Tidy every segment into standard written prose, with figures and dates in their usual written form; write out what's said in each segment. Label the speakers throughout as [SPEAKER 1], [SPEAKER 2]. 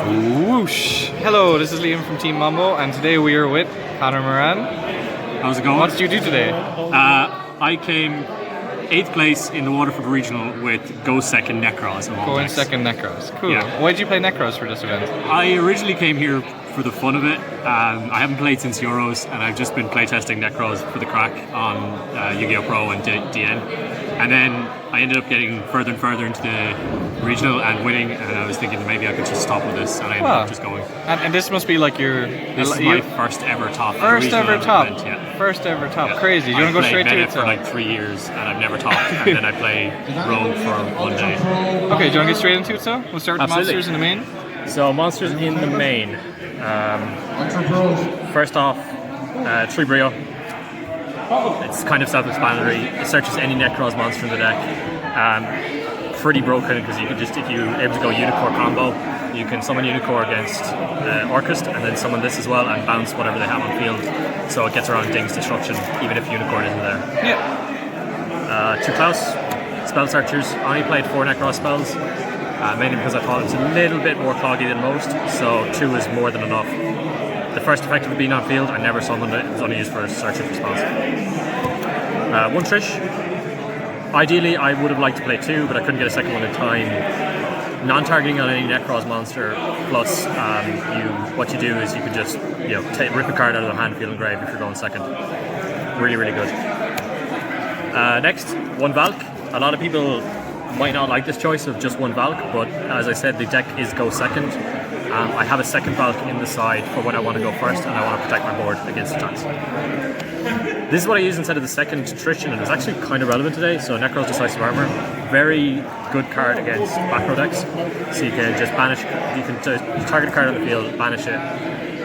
[SPEAKER 1] Whoosh! Hello, this is Liam from Team Mambo, and today we are with Conor Moran.
[SPEAKER 2] How's it going?
[SPEAKER 1] What did you do today?
[SPEAKER 2] I came 8th place in the Waterford Regional with Go Second Nekroz.
[SPEAKER 1] Going second Nekroz. Cool.
[SPEAKER 2] Yeah.
[SPEAKER 1] Why did you play Nekroz for this event?
[SPEAKER 2] I originally came here for the fun of it. I haven't played since Euros, and I've just been playtesting Nekroz for the crack on Yugioh Pro and DN. And then I ended up getting further and further into the regional and winning, and I was thinking maybe I could just stop with this, and I ended up just going.
[SPEAKER 1] And this must be like your...
[SPEAKER 2] This is my first ever top.
[SPEAKER 1] First ever top.
[SPEAKER 2] Event, yeah.
[SPEAKER 1] First ever top.
[SPEAKER 2] Yeah.
[SPEAKER 1] Crazy. Do you want to go straight to it?
[SPEAKER 2] I've played for like 3 years, and I've never topped, and then I play Rogue for 1 day.
[SPEAKER 1] Okay, do you want to get straight into it, so? We'll start with the monsters in the main.
[SPEAKER 3] So, monsters in the main. First off, Tree Brio. It's kind of self-explanatory. It searches any Nekroz monster in the deck. Pretty broken because you can just, if you're able to go Unicorn combo, you can summon Unicorn against Orchest and then summon this as well and bounce whatever they have on field. So it gets around Ding's Destruction even if Unicorn isn't there.
[SPEAKER 1] Yeah.
[SPEAKER 3] 2 Klaus, Spell Searchers. I only played 4 Nekroz spells, mainly because I thought it was a little bit more cloggy than most, so 2 is more than enough. The first effect of it being on field, I never summoned it. It was only used for searches for spells. 1 Trish. Ideally, I would have liked to play 2, but I couldn't get a second one in time. Non-targeting on any Nekroz monster, plus what you do is you can just rip a card out of the hand, field, and grave if you're going second. Really, really good. Next, 1 Valk. A lot of people might not like this choice of just 1 Valk, but as I said, the deck is go second. I have a second Valk in the side for when I want to go first and I want to protect my board against attacks. This is what I use instead of the second Trish, and it's actually kind of relevant today. So Nekroz Decisive Armor, very good card against back row decks. So you can just banish, you can target a card on the field, banish it,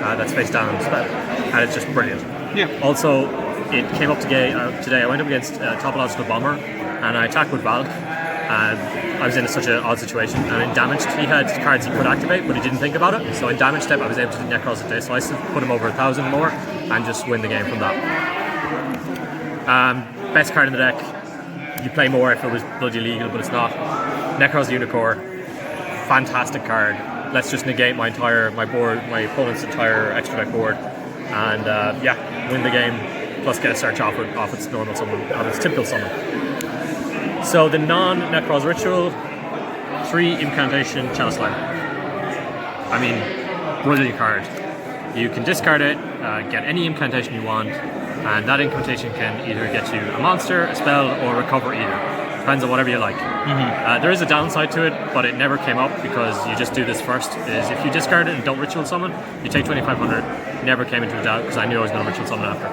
[SPEAKER 3] that's face down, and it's just brilliant.
[SPEAKER 1] Yeah.
[SPEAKER 3] Also, it came up today. I went up against Topological Bomber, and I attacked with Valk. And I was in such an odd situation, and in damaged, he had cards he could activate, but he didn't think about it. So in damage step, I was able to do Nekroz Decisive, put him over 1,000 more, and just win the game from that. Best card in the deck. You play more if it was bloody legal, but it's not. Nekroz Unicorn, fantastic card. Let's just negate my opponent's entire extra deck board, and win the game. Plus get a search off its normal summon, off its typical summon. So the non-Nekroz ritual, 3 Incantation Chalice Slime. I mean, brilliant card. You can discard it, get any incantation you want, and that incantation can either get you a monster, a spell, or recover either. Depends on whatever you like. There is a downside to it, but it never came up because you just do this first. Is if you discard it and don't ritual summon, you take 2,500. Never came into a doubt because I knew I was going to ritual summon after.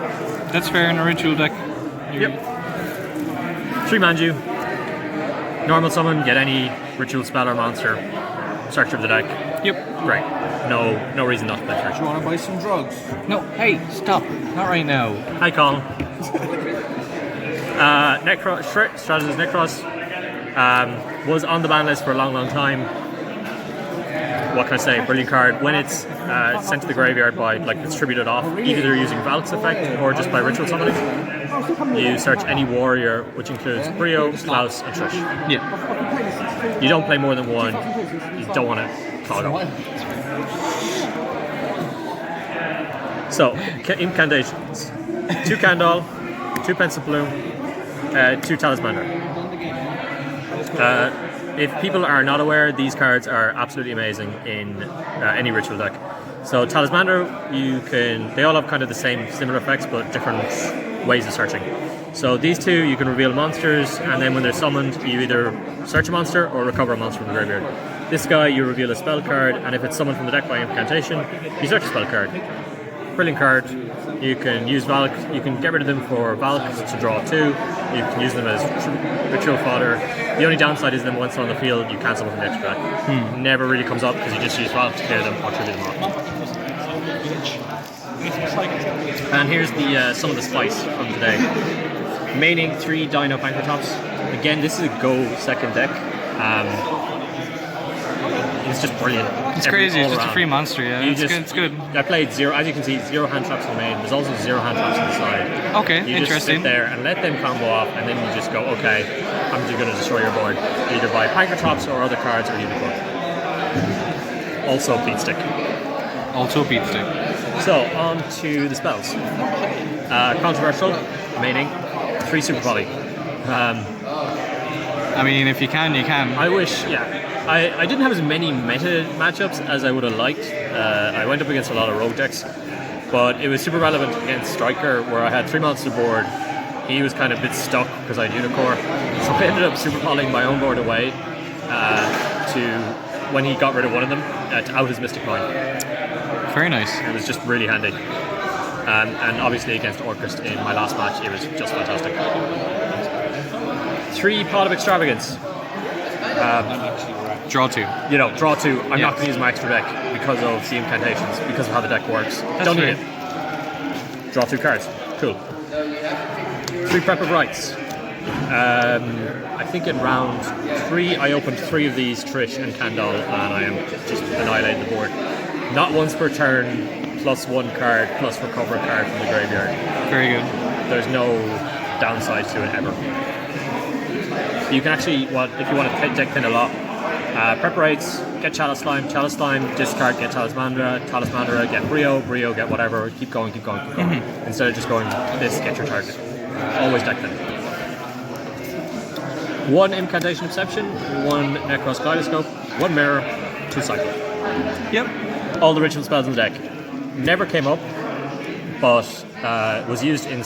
[SPEAKER 1] That's fair in a ritual deck.
[SPEAKER 3] Yep. 3 Manju. Normal summon, get any ritual spell or monster, search of the deck.
[SPEAKER 1] Yep.
[SPEAKER 3] Great. No reason not to play search.
[SPEAKER 4] Do you want to buy some drugs?
[SPEAKER 1] No, hey, stop. Not right now.
[SPEAKER 3] Hi, Colin. Nekroz, Strategist Nekroz was on the ban list for a long, long time. What can I say? Brilliant card. When it's sent to the graveyard by, distributed off, either using Valk's effect or just by ritual summoning, you search any warrior, which includes Brio, Klaus, and Trish.
[SPEAKER 1] Yeah.
[SPEAKER 3] You don't play more than 1. You don't want to clog up. So, incantations. 2 Candle, 2 Pensive Bloom, 2 Talismander. If people are not aware, these cards are absolutely amazing in any ritual deck. So Talismander, they all have kind of the same similar effects, but different ways of searching. So these 2, you can reveal monsters, and then when they're summoned, you either search a monster or recover a monster from the graveyard. This guy, you reveal a spell card, and if it's summoned from the deck by incantation, you search a spell card. Brilliant card. You can use Valk, you can get rid of them for Valk to draw 2, you can use them as ritual fodder. The only downside is that once they're on the field, you cancel them from the extra deck. Never really comes up because you just use Valk to clear them or trigger them off. And here's some of the spice from today. Maining 3 Dino Pankratops. Again, this is a go second deck. It's just brilliant.
[SPEAKER 1] It's crazy. It's just a free monster. Yeah, it's good.
[SPEAKER 3] I played 0. As you can see, 0 hand traps in the main. There's also 0 hand traps on the side.
[SPEAKER 1] Okay,
[SPEAKER 3] you
[SPEAKER 1] interesting.
[SPEAKER 3] Just sit there and let them combo off, and then you just go, okay, I'm just going to destroy your board, either by Pankratops or other cards or Unicorn. also beat stick.
[SPEAKER 1] Also beat stick.
[SPEAKER 3] So, on to the spells. Controversial, meaning 3 super poly.
[SPEAKER 1] I mean, if you can, you can.
[SPEAKER 3] I wish, I didn't have as many meta matchups as I would have liked. I went up against a lot of rogue decks, but it was super relevant against Striker, where I had 3 monster board. He was kind of a bit stuck because I had Unicorn, so I ended up super polying my own board away to when he got rid of one of them to out his Mystic Mine.
[SPEAKER 1] Very nice.
[SPEAKER 3] It was just really handy. And obviously against Orcust in my last match, it was just fantastic. 3 Pot of Extravagance.
[SPEAKER 1] Draw 2.
[SPEAKER 3] Draw 2. I'm not going to use my extra deck because of the incantations, because of how the deck works. Don't need it. Draw 2 cards. Cool. 3 Prep of Rights. I think in round 3 I opened 3 of these, Trish and Kandal, and I am just annihilating the board. Not once per turn, +1 card, plus recover a card from the graveyard.
[SPEAKER 1] Very good.
[SPEAKER 3] There's no downside to it ever. You can actually, if you want to deck pin a lot, Preparates, get Chalice Slime, discard, get Talismandra, get Brio, get whatever, keep going. Instead of just going this, get your target. Always deck pin. 1 Incantation Exception, 1 Nekroz Kaleidoscope, 1 Mirror, 2 Cycle.
[SPEAKER 1] Yep.
[SPEAKER 3] All the ritual spells in the deck. Never came up, but was used in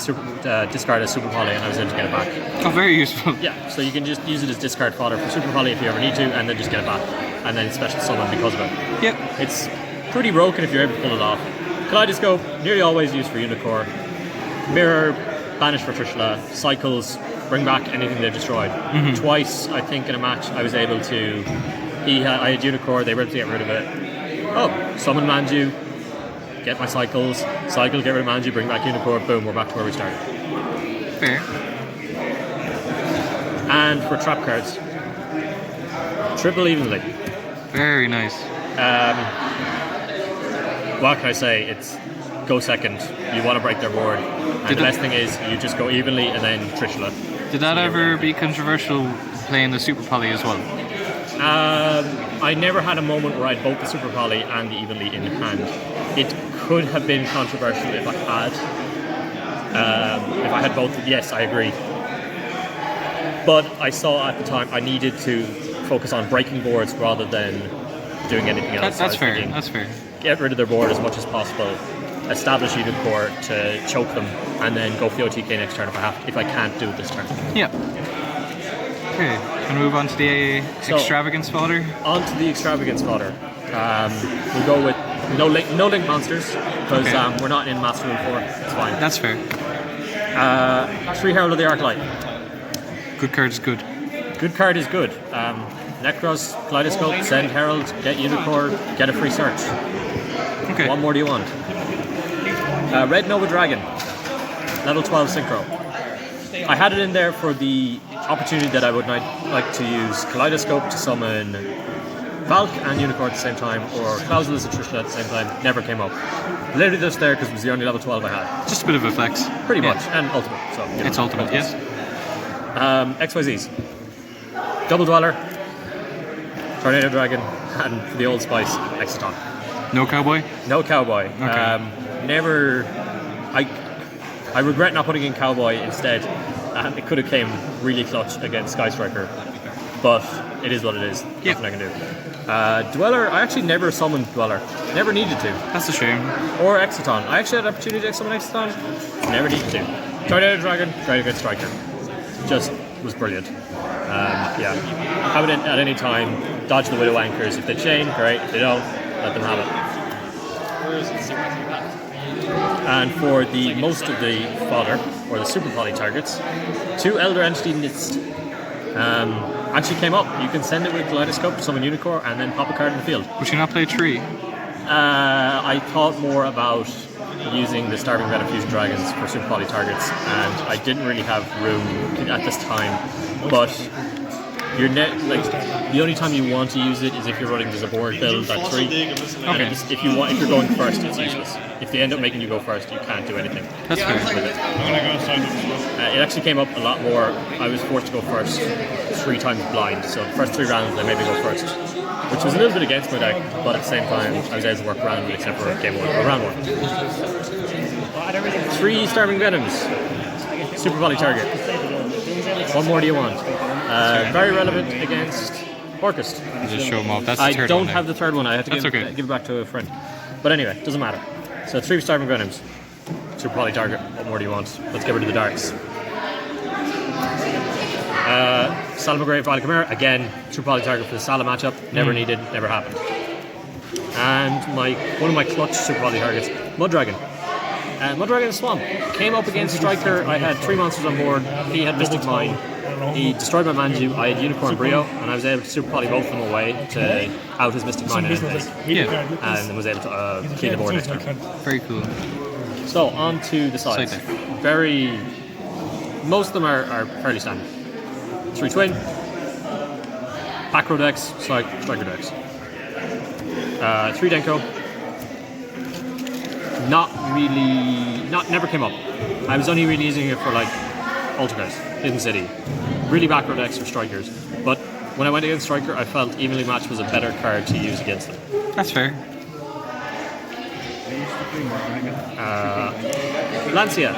[SPEAKER 3] discard as Super Poly, and I was able to get it back.
[SPEAKER 1] Oh, very useful.
[SPEAKER 3] Yeah, so you can just use it as discard fodder for Super Poly if you ever need to, and then just get it back, and then special summon because of it.
[SPEAKER 1] Yep.
[SPEAKER 3] It's pretty broken if you're able to pull it off. Kaleidoscope, nearly always used for Unicorn. Mirror, banish for Trishula. Cycles, bring back anything they've destroyed. Twice, I think, in a match, I was able to. I had Unicorn, they were able to get rid of it. Oh, summon Manju, get my cycle, get rid of Manju, bring back Unicorn, boom, we're back to where we started.
[SPEAKER 1] Fair.
[SPEAKER 3] And for trap cards, triple evenly.
[SPEAKER 1] Very nice.
[SPEAKER 3] What can I say? It's go second. You want to break their board. And the best thing is you just go evenly and then Trishula.
[SPEAKER 1] Did that ever be controversial playing the Super Poly as well?
[SPEAKER 3] I never had a moment where I had both the Super Poly and the evenly in hand. It could have been controversial if I had. If I had both, yes, I agree. But I saw at the time I needed to focus on breaking boards rather than doing anything else.
[SPEAKER 1] That's fair. That's fair.
[SPEAKER 3] Get rid of their board as much as possible. Establish Unicorn to choke them, and then go for the OTK next turn if I can't do it this turn.
[SPEAKER 1] Yeah. Okay. Can we move on to the extravagance fodder?
[SPEAKER 3] On to the extravagance fodder. We'll go with no link monsters because we're not in Master Rule 4. It's fine.
[SPEAKER 1] That's fair.
[SPEAKER 3] 3 Herald of the Arclight.
[SPEAKER 1] Good card is good.
[SPEAKER 3] Good card is good. Nekroz, Kaleidoscope, send Herald, get Unicorn, get a free search.
[SPEAKER 1] Okay.
[SPEAKER 3] What more do you want? Red Nova Dragon, level 12 synchro. I had it in there for the opportunity that I would like to use Kaleidoscope to summon Valk and Unicorn at the same time, or Clausulus and Trishula at the same time. Never came up. Literally just there because it was the only level 12 I had.
[SPEAKER 1] Just a bit of a flex.
[SPEAKER 3] Pretty much, and ultimate. So
[SPEAKER 1] it's ultimate, yes.
[SPEAKER 3] XYZs. Double Dweller, Tornado Dragon, and for the Old Spice, Exciton.
[SPEAKER 1] No cowboy?
[SPEAKER 3] No cowboy.
[SPEAKER 1] Okay.
[SPEAKER 3] I regret not putting in cowboy instead. It could have came really clutch against Sky Striker, but it is what it is.
[SPEAKER 1] Yep.
[SPEAKER 3] Nothing I can do. Dweller, I actually never summoned Dweller. Never needed to.
[SPEAKER 1] That's a shame.
[SPEAKER 3] Or Exciton. I actually had an opportunity to summon Exciton. Never needed to. Tornado Dragon, tried to get Striker. Just was brilliant. Have it in at any time. Dodge the Widow Anchors. If they chain, great. If they don't, let them have it. And for the most of the fodder, or the Super Poly targets, 2 Elder Entity Nist. Actually came up. You can send it with Kaleidoscope to summon Unicorn and then pop a card in the field.
[SPEAKER 1] Would you not play 3?
[SPEAKER 3] I thought more about using the Starving Red of Fusion Dragons for Super Poly targets, and I didn't really have room at this time. But the only time you want to use it is if you're running as a board build at 3.
[SPEAKER 1] Okay.
[SPEAKER 3] If you're going first, it's useless. If they end up making you go first, you can't do anything.
[SPEAKER 1] That's fair.
[SPEAKER 3] With it. It actually came up a lot more. I was forced to go first 3 times blind, so the first 3 rounds I maybe go first. which was a little bit against my deck, but at the same time I was able to work around it except for game 1 or round 1. 3 Starving Venoms, super volley target. What more do you want? Very relevant against Orcust.
[SPEAKER 1] Just show them off. That's the
[SPEAKER 3] I
[SPEAKER 1] third
[SPEAKER 3] don't
[SPEAKER 1] one
[SPEAKER 3] have the third one. I have to give it back to a friend. But anyway, doesn't matter. So 3 Starving Venoms, super volley target. What more do you want? Let's get rid of the darks. Salamagray Valley Chimera, again, super volley target for the Salam matchup. Never needed, never happened. And one of my clutch super volley targets, Muddragon. Muddragon Swamp came up against Striker. I had 3 monsters on board. He had Mystic Mine. He destroyed my Manju. I had Unicorn Brio, and I was able to super volley both of them away to out his Mystic Mine and and was able to clean the board next turn.
[SPEAKER 1] Very cool.
[SPEAKER 3] So on to the sides. Most of them are fairly standard. 3 Twin, back row decks, striker decks. 3 Denko. Never came up. I was only really using it for like Altergeist, Hidden City. Really back row decks for strikers. But when I went against Striker, I felt Evenly Matched was a better card to use against them.
[SPEAKER 1] That's fair.
[SPEAKER 3] Lancia.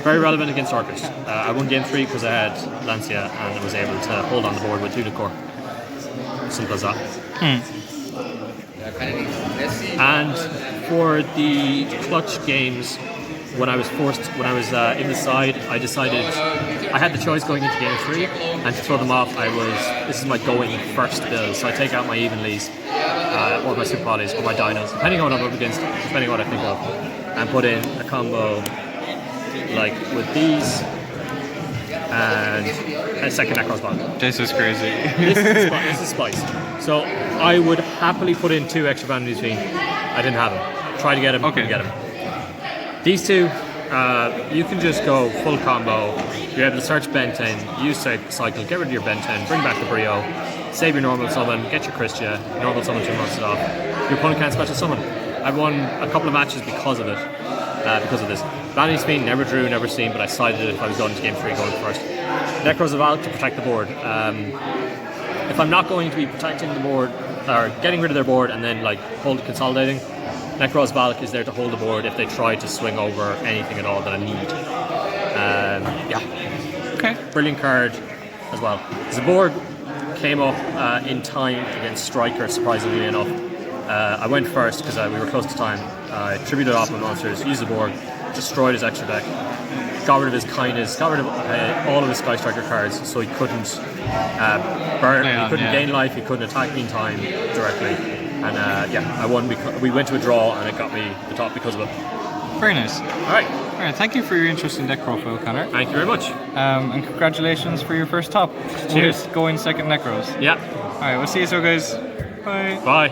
[SPEAKER 3] Very relevant against Orcust. I won game 3 because I had Lancia and I was able to hold on the board with Unicorn. Simple as that. And for the clutch games, when I was in the side, I decided I had the choice going into game 3, and to throw them off, this is my going first build. So I take out my Evenlies, or my Super Volleys, or my Dinos, depending on what I'm up against, depending on what I think of, and put in a combo like with these and a second Nekroz bond.
[SPEAKER 1] This is crazy.
[SPEAKER 3] This is spiced. So I would happily put in 2 extra Vanity's Fiend. I didn't have them. Try to get them, couldn't get them. These 2, you can just go full combo. You're able to search Benten, use Cycle, get rid of your Benten, bring back the Brio, save your normal summon, get your Christia, normal summon 2 monsters off. Your opponent can't special summon. I've won a couple of matches because of it. Because of this. Vanity's Fiend, never drew, never seen, but I sided it if I was going to game 3 going first. Nekroz of Valk to protect the board. If I'm not going to be protecting the board, or getting rid of their board and then like consolidating, Nekroz Valk is there to hold the board if they try to swing over anything at all that I need.
[SPEAKER 1] Okay.
[SPEAKER 3] Brilliant card as well. The board came up in time against Striker, surprisingly enough. I went first because we were close to time. I tributed off my monsters, used the board, destroyed his extra deck, got rid of his kindness, got rid of all of his Sky Striker cards, so he couldn't burn, he couldn't gain life, he couldn't attack me in time directly. And I won because we went to a draw and it got me the top because of it.
[SPEAKER 1] Very nice.
[SPEAKER 3] Alright.
[SPEAKER 1] Alright, thank you for your interest in deck profile, Conor.
[SPEAKER 3] Thank you very much.
[SPEAKER 1] And congratulations for your first top.
[SPEAKER 3] Cheers.
[SPEAKER 1] Going second Nekroz.
[SPEAKER 3] Yeah.
[SPEAKER 1] Alright, we'll see you so guys. Bye.
[SPEAKER 3] Bye.